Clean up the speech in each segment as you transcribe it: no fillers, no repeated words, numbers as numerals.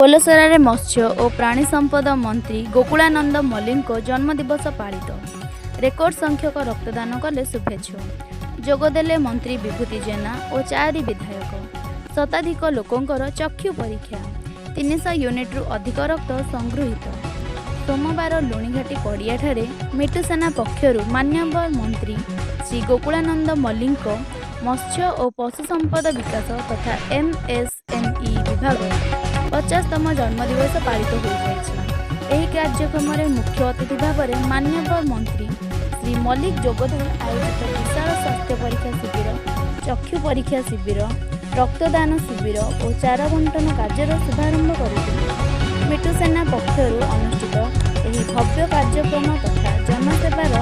ପୋଲସରାରେ ମତ୍ସ୍ୟ ଓ ପ୍ରାଣୀ ସମ୍ପଦ ମନ୍ତ୍ରୀ ଗୋକୁଳାନନ୍ଦ ମଲ୍ଲିକଙ୍କ ଜନ୍ମଦିବସ ପାଳିତ। ରେକର୍ଡ ସଂଖ୍ୟକ ରକ୍ତଦାନ କଲେ ଶୁଭେଚ୍ଛୁ। ଯୋଗଦେଲେ ମନ୍ତ୍ରୀ ବିଭୂତି ଜେନା ଓ 4 ବିଧାୟକ। ଶତାଧିକ ଲୋକଙ୍କର ଚକ୍ଷୁ ପରୀକ୍ଷା। 300 ୟୁନିଟ୍ରୁ ଅଧିକ ରକ୍ତ ସଂଗୃହୀତ। ସୋମବାର ଲୁଣିଘାଟି ପଡ଼ିଆଠାରେ ମିଟୁ ସେନା ପକ୍ଷରୁ ମାନ୍ୟବର ମନ୍ତ୍ରୀ ଶ୍ରୀ ଗୋକୁଳାନନ୍ଦ ମଲ୍ଲିକଙ୍କ ମତ୍ସ୍ୟ ଓ ପଶୁ ସମ୍ପଦ ବିକାଶ ତଥା MSME ବିଭାଗ 50ତମ ଜନ୍ମଦିବସ ପାଳିତ ହୋଇଯାଇଛି। ଏହି କାର୍ଯ୍ୟକ୍ରମରେ ମୁଖ୍ୟ ଅତିଥି ଭାବରେ ମାନ୍ୟବର ମନ୍ତ୍ରୀ ଶ୍ରୀ ମଲ୍ଲିକ ଯୋଗଦେଇ ଆୟୋଜିତ ବିଶାଳ ସ୍ୱାସ୍ଥ୍ୟ ପରୀକ୍ଷା ଶିବିର, ଚକ୍ଷୁ ପରୀକ୍ଷା ଶିବିର, ରକ୍ତଦାନ ଶିବିର ଓ ଚାରା ବଣ୍ଟନ କାର୍ଯ୍ୟର ଶୁଭାରମ୍ଭ କରିଥିଲେ। ମିଟୁ ସେନା ପକ୍ଷରୁ ଅନୁଷ୍ଠିତ ଏହି ଭବ୍ୟ କାର୍ଯ୍ୟକ୍ରମ ତଥା ଜନସେବାର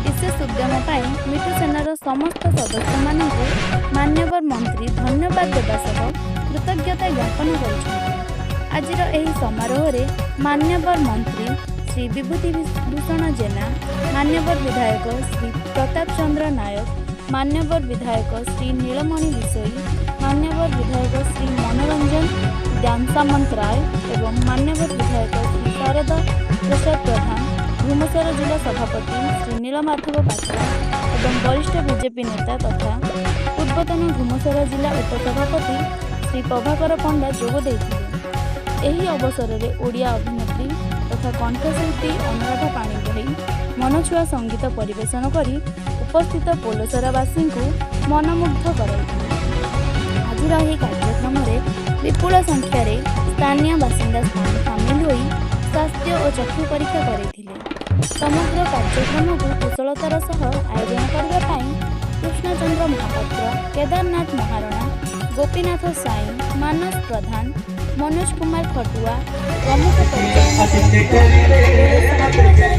ବିଶେଷ ଉଦ୍ୟମ ପାଇଁ ମିଟୁ ସେନାର ସମସ୍ତ ସଦସ୍ୟମାନଙ୍କୁ ମାନ୍ୟବର ମନ୍ତ୍ରୀ ଧନ୍ୟବାଦ ଦେବା ସହ କୃତଜ୍ଞତା ଜ୍ଞାପନ କରିଛନ୍ତି। ଆଜିର ଏହି ସମାରୋହରେ ମାନ୍ୟବର ମନ୍ତ୍ରୀ ଶ୍ରୀ ବିଭୂତି ଭୂଷଣ ଜେନା, ମାନ୍ୟବର ବିଧାୟକ ଶ୍ରୀ ପ୍ରତାପ ଚନ୍ଦ୍ର ନାୟକ, ମାନ୍ୟବର ବିଧାୟକ ଶ୍ରୀ ନୀଳମଣି ବିଷୋଇ, ମାନ୍ୟବର ବିଧାୟକ ଶ୍ରୀ ମନୋରଞ୍ଜନ ସାମନ୍ତରାୟ ଏବଂ ମାନ୍ୟବର ବିଧାୟକ ଶ୍ରୀ ଶାରଦା ପ୍ରସାଦ ପ୍ରଧାନ, ଭୁବନେଶ୍ୱର ଜିଲ୍ଲା ସଭାପତି ଶ୍ରୀ ନୀଳମାଧବ ପାତ୍ର ଏବଂ ବରିଷ୍ଠ ବିଜେପି ନେତା ତଥା ପୂର୍ବତନ ଭୁବନେଶ୍ୱର ଜିଲ୍ଲା ଉପସଭାପତି ଶ୍ରୀ ପ୍ରଭାକର ପଣ୍ଡା ଯୋଗ ଦେଇଥିଲେ। ଏହି ଅବସରରେ ଓଡ଼ିଆ ଅଭିନେତ୍ରୀ ତଥା କଣ୍ଠଶିଳ୍ପୀ ଅନୁରାଧା ପାଣିଗ୍ରାହୀ ମନଛୁଆ ସଙ୍ଗୀତ ପରିବେଷଣ କରି ଉପସ୍ଥିତ ପୋଲସରାବାସୀଙ୍କୁ ମନମୁଗ୍ଧ କରାଇଥିଲେ। ଆଜିର ଏହି କାର୍ଯ୍ୟକ୍ରମରେ ବିପୁଳ ସଂଖ୍ୟାରେ ସ୍ଥାନୀୟ ବାସିନ୍ଦା ସାମିଲ ହୋଇ ସ୍ୱାସ୍ଥ୍ୟ ଓ ଚକ୍ଷୁ ପରୀକ୍ଷା କରାଇଥିଲେ। ସମଗ୍ର କାର୍ଯ୍ୟକ୍ରମକୁ କୁଶଳତାର ସହ ଆୟୋଜନ କରିବା ପାଇଁ କୃଷ୍ଣଚନ୍ଦ୍ର ମହାପାତ୍ର, କେଦାରନାଥ ମହାରଣା, ଗୋପୀନାଥ ସ୍ୱାଇଁ, ମାନସ ପ୍ରଧାନ, ମନୋଜ କୁମାର ଖଟୁଆ ପ୍ରମୁଖ ପରିଚାଳନା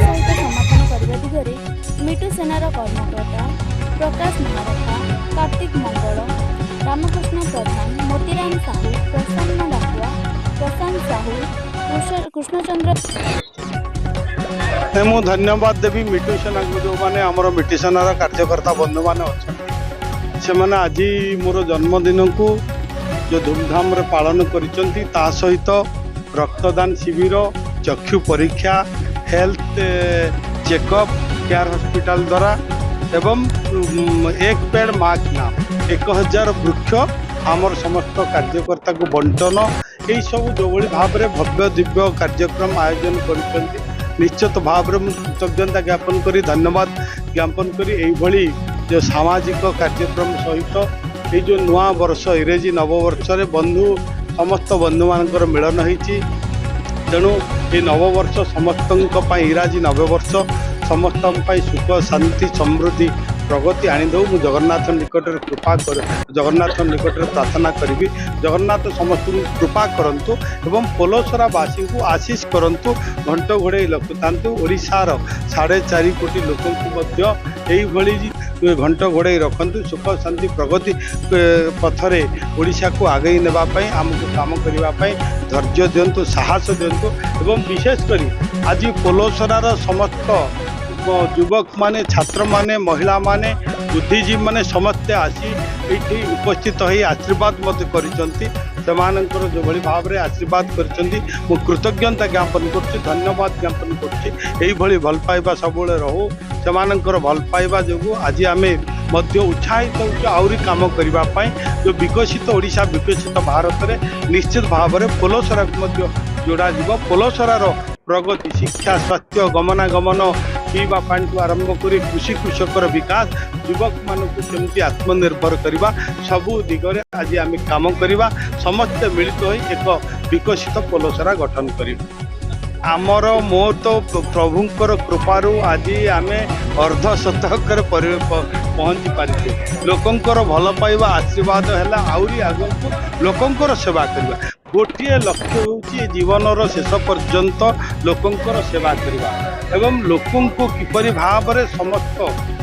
ସହିତ ସମାପନ କରିବା ଦିଗରେ ମିଟୁ ସେନାର କର୍ମକର୍ତ୍ତା ପ୍ରକାଶ ମହାରଥା, କାର୍ତ୍ତିକ ମଙ୍ଗଳ, ରାମକୃଷ୍ଣ ପ୍ରଧାନ, ମୋତିରାମ ସାହୁ, ପ୍ରସନ୍ନ ଡାକୁଆ, ପ୍ରଶାନ୍ତ ସାହୁ, କୃଷ୍ଣଚନ୍ଦ୍ର। ମୁଁ ଧନ୍ୟବାଦ ଦେବି ମିଟୁ ସେନାକୁ, ଯେଉଁମାନେ ଆମର ମିଟୁ ସେନାର କାର୍ଯ୍ୟକର୍ତ୍ତା ବନ୍ଧୁମାନେ ଅଛନ୍ତି। ସେମାନେ ଆଜି ମୋର ଜନ୍ମଦିନକୁ ଯେଉଁ ଧୁମଧାମରେ ପାଳନ କରିଛନ୍ତି, ତା ସହିତ ରକ୍ତଦାନ ଶିବିର, ଚକ୍ଷୁ ପରୀକ୍ଷା, ହେଲ୍ଥ ଚେକଅପ୍ କେୟାର ହସ୍ପିଟାଲ ଦ୍ୱାରା ଏବଂ ଏକ ପେଡ଼ ମା କି ନାମ 1000 ବୃକ୍ଷ ଆମର ସମସ୍ତ କାର୍ଯ୍ୟକର୍ତ୍ତାକୁ ବଣ୍ଟନ, ଏହିସବୁ ଯେଉଁଭଳି ଭାବରେ ଭବ୍ୟ ଦିବ୍ୟ କାର୍ଯ୍ୟକ୍ରମ ଆୟୋଜନ କରିଛନ୍ତି, ନିଶ୍ଚିତ ଭାବରେ ମୁଁ କୃତଜ୍ଞତା ଜ୍ଞାପନ କରି ଧନ୍ୟବାଦ ଜ୍ଞାପନ କରି ଏଇଭଳି ଯେଉଁ ସାମାଜିକ କାର୍ଯ୍ୟକ୍ରମ ସହିତ এই যে নূয়া বর্ষ ইংরেজি নববর্ষরে সমস্ত বন্ধুମାନଙ୍କର ମିଳନ ହେଇଛି। ତେଣୁ এই ନବବର୍ଷ ସମସ୍ତଙ୍କ ପାଇଁ ଇଂରାଜୀ ନବବର୍ଷ ସମସ୍ତଙ୍କ ପାଇଁ ସୁଖ ଶାନ୍ତି ସମୃଦ୍ଧି ପ୍ରଗତି ଆଣିଦେଉ। ମୁଁ ଜଗନ୍ନାଥ ନିକଟରେ ଜଗନ୍ନାଥ ନିକଟରେ ପ୍ରାର୍ଥନା କରିବି। ଜଗନ୍ନାଥ ସମସ୍ତଙ୍କୁ କୃପା କରନ୍ତୁ ଏବଂ ପୋଲସରାବାସୀଙ୍କୁ ଆଶୀଷ କରନ୍ତୁ, ଘଣ୍ଟ ଘୋଡ଼େଇ ରଖୁଥାନ୍ତୁ। ଓଡ଼ିଶାର 4.5 କୋଟି ଲୋକଙ୍କୁ ମଧ୍ୟ ଏଇଭଳି ଘଣ୍ଟ ଘୋଡ଼େଇ ରଖନ୍ତୁ। ସୁଖ ଶାନ୍ତି ପ୍ରଗତି ପଥରେ ଓଡ଼ିଶାକୁ ଆଗେଇ ନେବା ପାଇଁ ଆମକୁ କାମ କରିବା ପାଇଁ ଧୈର୍ଯ୍ୟ ଦିଅନ୍ତୁ, ସାହସ ଦିଅନ୍ତୁ ଏବଂ ବିଶେଷ କରି ଆଜି ପୋଲସରାର ସମସ୍ତ ଯୁବକମାନେ, ଛାତ୍ରମାନେ, ମହିଳାମାନେ, ବୁଦ୍ଧିଜୀବୀମାନେ ସମସ୍ତେ ଆସି ଏଇଠି ଉପସ୍ଥିତ ହୋଇ ଆଶୀର୍ବାଦ ମଧ୍ୟ କରିଛନ୍ତି। ସେମାନଙ୍କର ଯେଉଁଭଳି ଭାବରେ ଆଶୀର୍ବାଦ କରିଛନ୍ତି ମୁଁ କୃତଜ୍ଞତା ଜ୍ଞାପନ କରୁଛି, ଧନ୍ୟବାଦ ଜ୍ଞାପନ କରୁଛି। ଏଇଭଳି ଭଲ ପାଇବା ସବୁବେଳେ ରହୁ। ସେମାନଙ୍କର ଭଲ ପାଇବା ଯୋଗୁଁ ଆଜି ଆମେ ମଧ୍ୟ ଉତ୍ସାହିତ ହେଉଛୁ ଆହୁରି କାମ କରିବା ପାଇଁ। ଯେଉଁ ବିକଶିତ ଓଡ଼ିଶା, ବିକଶିତ ଭାରତରେ ନିଶ୍ଚିତ ଭାବରେ ପୋଲସରାକୁ ମଧ୍ୟ ଯୋଡ଼ାଯିବ। ପୋଲସରାର ପ୍ରଗତି, ଶିକ୍ଷା, ସ୍ୱାସ୍ଥ୍ୟ, ଗମନାଗମନ, ପିଇବା ପାଣିଠୁ ଆରମ୍ଭ କରି କୃଷି, କୃଷକର ବିକାଶ, ଯୁବକମାନଙ୍କୁ କେମିତି ଆତ୍ମନିର୍ଭର କରିବା, ସବୁ ଦିଗରେ ଆଜି ଆମେ କାମ କରିବା। ସମସ୍ତେ ମିଳିତ ହୋଇ ଏକ ବିକଶିତ ପୋଲସରା ଗଠନ କରିବା। ଆମର ମୋର ତ ପ୍ରଭୁଙ୍କର କୃପାରୁ ଆଜି ଆମେ ଅର୍ଦ୍ଧଶତକରେ ପହଞ୍ଚି ପାରିଛୁ। ଲୋକଙ୍କର ଭଲ ପାଇବା ଆଶୀର୍ବାଦ ହେଲା ଆହୁରି ଆଗକୁ ଲୋକଙ୍କର ସେବା କରିବା। ଗୋଟିଏ ଲକ୍ଷ୍ୟ ହେଉଛି ଜୀବନର ଶେଷ ପର୍ଯ୍ୟନ୍ତ ଲୋକଙ୍କର ସେବା କରିବା ଏବଂ ଲୋକଙ୍କୁ କିପରି ଭାବରେ ସମସ୍ତ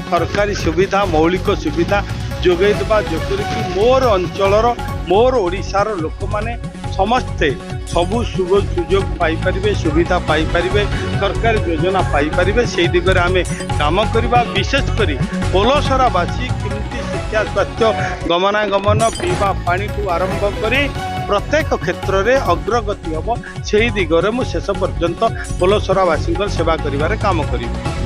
ସରକାରୀ ସୁବିଧା, ମୌଳିକ ସୁବିଧା ଯୋଗାଇ ଦେବା, ଯେପରିକି ମୋର ଅଞ୍ଚଳର, ମୋର ଓଡ଼ିଶାର ଲୋକମାନେ ସମସ୍ତେ ସବୁ ସୁଯୋଗ ପାଇପାରିବେ, ସୁବିଧା ପାଇପାରିବେ, ସରକାରୀ ଯୋଜନା ପାଇପାରିବେ। ସେହି ଦିଗରେ ଆମେ କାମ କରିବା। ବିଶେଷ କରି ପୋଲସରାବାସୀ କେମିତି ଶିକ୍ଷା, ସ୍ୱାସ୍ଥ୍ୟ, ଗମନାଗମନ, ପିଇବା ପାଣିଠୁ ଆରମ୍ଭ କରି प्रत्येक क्षेत्र में अग्रगति हम से दिगरे मु शेष पर्यंत पलसरावासी सेवा करिवारे काम करिबि।